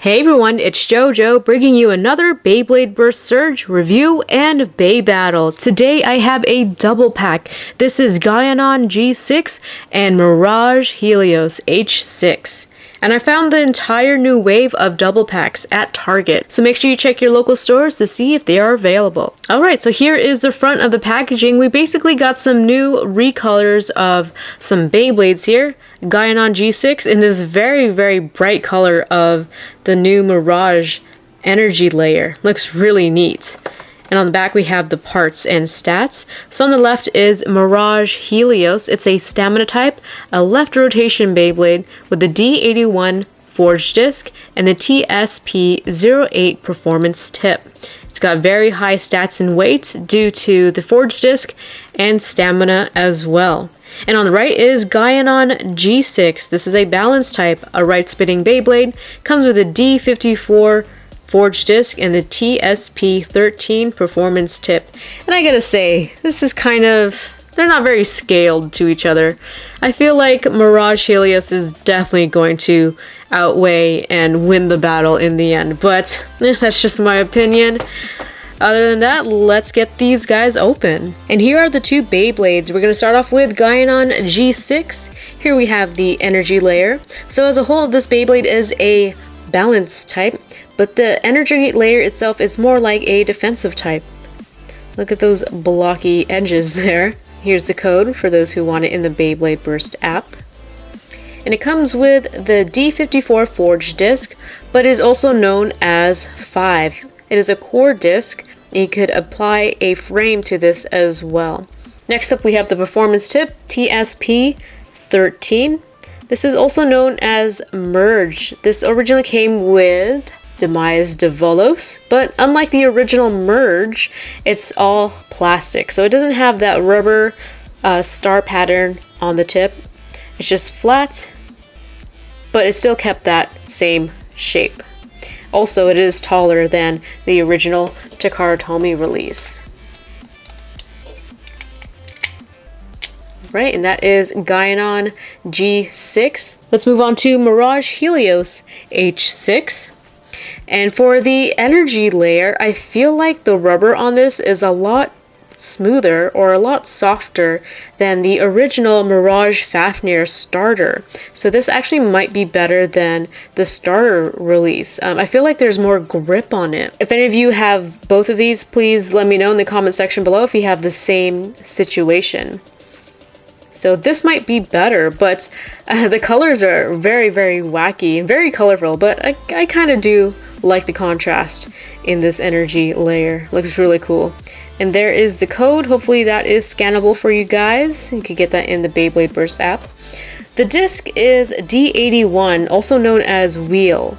Hey everyone, it's JoJo bringing you another Beyblade Burst Surge review and Bay Battle. Today I have a double pack. This is Gaianon G6 and Mirage Helios H6. And I found the entire new wave of double packs at Target, so make sure you check your local stores to see if they are available. Alright, so here is the front of the packaging. We basically got some new recolors of some Beyblades here. Gaianon G6 in this very bright color of the new Mirage energy layer. Looks really neat. And on the back we have the parts and stats. So on the left is Mirage Helios. It's a stamina type, a left rotation Beyblade with the D81 forged disc and the TSP08 performance tip. It's got very high stats and weight due to the forged disc and stamina as well. And on the right is Gaianon G6. This is a balance type, a right spinning Beyblade. Comes with a D54 forged disc and the TSP13 performance tip. And I gotta say, this is kind of, they're not very scaled to each other. I feel like Mirage Helios is definitely going to outweigh and win the battle in the end, but that's just my opinion. Other than that, let's get these guys open. And here are the two Beyblades. We're going to start off with Gaianon G6. Here we have the energy layer. So as a whole, this Beyblade is a balance type, but the energy layer itself is more like a defensive type. Look at those blocky edges there. Here's the code for those who want it in the Beyblade Burst app. And it comes with the D54 forged disc, but is also known as 5. It is a core disc. You could apply a frame to this as well. Next up we have the performance tip, TSP13. This is also known as Merge. This originally came with Demise de Volos, but unlike the original Merge, it's all plastic. So it doesn't have that rubber star pattern on the tip. It's just flat, but it still kept that same shape. Also, it is taller than the original Takara Tomy release. Right, and that is Gaianon G6. Let's move on to Mirage Helios H6. And for the energy layer, I feel like the rubber on this is a lot smoother or a lot softer than the original Mirage Fafnir starter. So this actually might be better than the starter release. I feel like there's more grip on it. If any of you have both of these, please let me know in the comment section below if you have the same situation. So this might be better, but the colors are very wacky and very colorful, but I kind of do like the contrast in this energy layer. Looks really cool. And there is the code. Hopefully that is scannable for you guys. You can get that in the Beyblade Burst app. The disc is D81, also known as Wheel.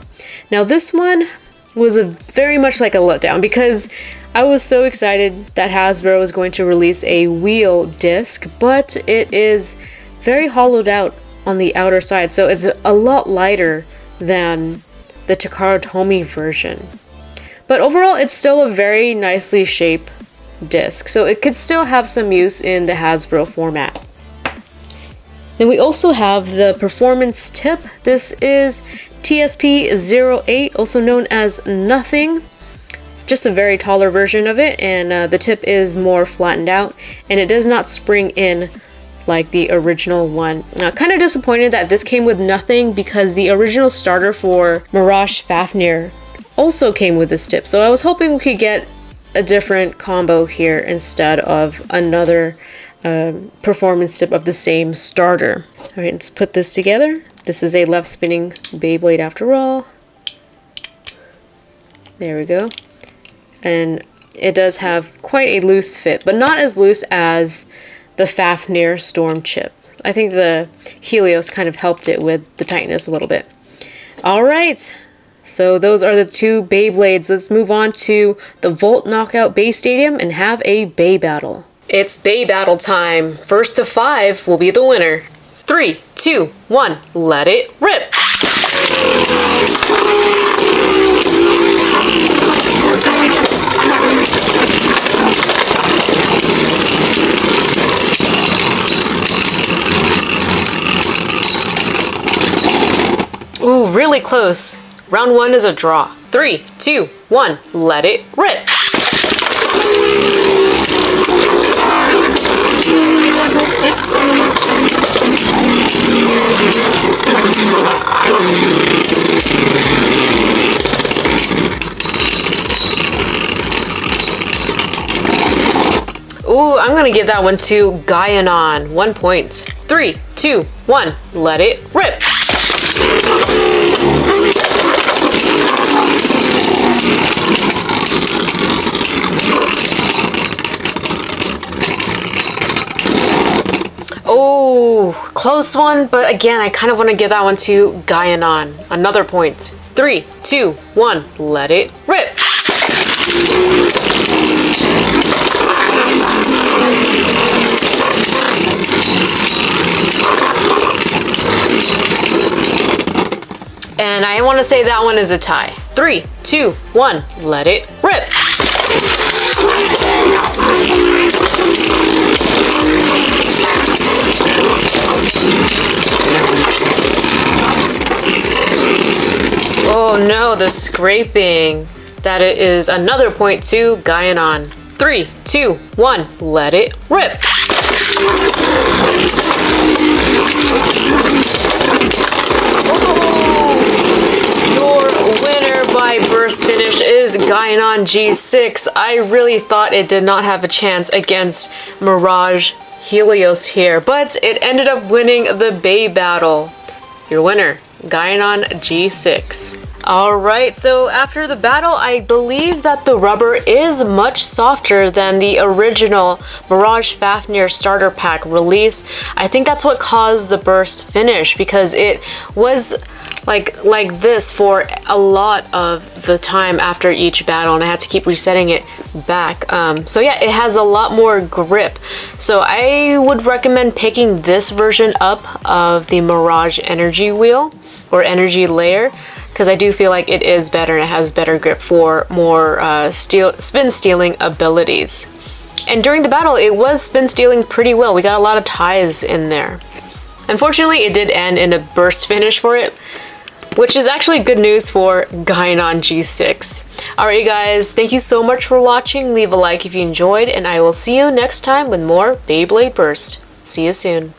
Now this one was very much like a letdown because I was so excited that Hasbro was going to release a wheel disc, but it is very hollowed out on the outer side, so it's a lot lighter than the Takara Tomy version. But overall, it's still a very nicely shaped disc, so it could still have some use in the Hasbro format. Then we also have the performance tip. This is TSP08, also known as Nothing. Just a very taller version of it, and the tip is more flattened out, and it does not spring in like the original one. Kind of disappointed that this came with Nothing because the original starter for Mirage Fafnir also came with this tip, so I was hoping we could get a different combo here instead of another performance tip of the same starter. Alright, let's put this together. This is a left spinning Beyblade after all. There we go. And it does have quite a loose fit, but not as loose as the Fafnir Storm chip. I think the Helios kind of helped it with the tightness a little bit. Alright, so those are the two Beyblades. Let's move on to the Volt Knockout Bay Stadium and have a Bay Battle. It's Bay Battle time. First to 5 will be the winner. 3, 2, 1, let it rip! Ooh, really close. Round 1 is a draw. 3, 2, 1, let it rip. Ooh, I'm gonna give that one to Gaianon. 1 point. 3, 2, 1, let it rip. Oh, close one, but again, I kind of want to give that one to Gaianon. Another point. 3, 2, 1, let it rip. And I want to say that one is a tie. 3, 2, 1, let it rip. Oh no, the scraping. That is another point to Gaianon. 3, 2, 1, let it rip. Your winner by burst finish is Gaianon G6. I really thought it did not have a chance against Mirage Helios here, but it ended up winning the Bay battle. Your winner, Gaianon G6. Alright, so after the battle, I believe that the rubber is much softer than the original Mirage Fafnir starter pack release. I think that's what caused the burst finish, because it was like this for a lot of the time after each battle, and I had to keep resetting it back. So yeah, it has a lot more grip. So I would recommend picking this version up of the Mirage Energy Wheel or Energy Layer, because I do feel like it is better and it has better grip for more spin stealing abilities. And during the battle, it was spin stealing pretty well. We got a lot of ties in there. Unfortunately, it did end in a burst finish for it, which is actually good news for Gaianon G6. Alright guys, thank you so much for watching. Leave a like if you enjoyed, and I will see you next time with more Beyblade Burst. See you soon.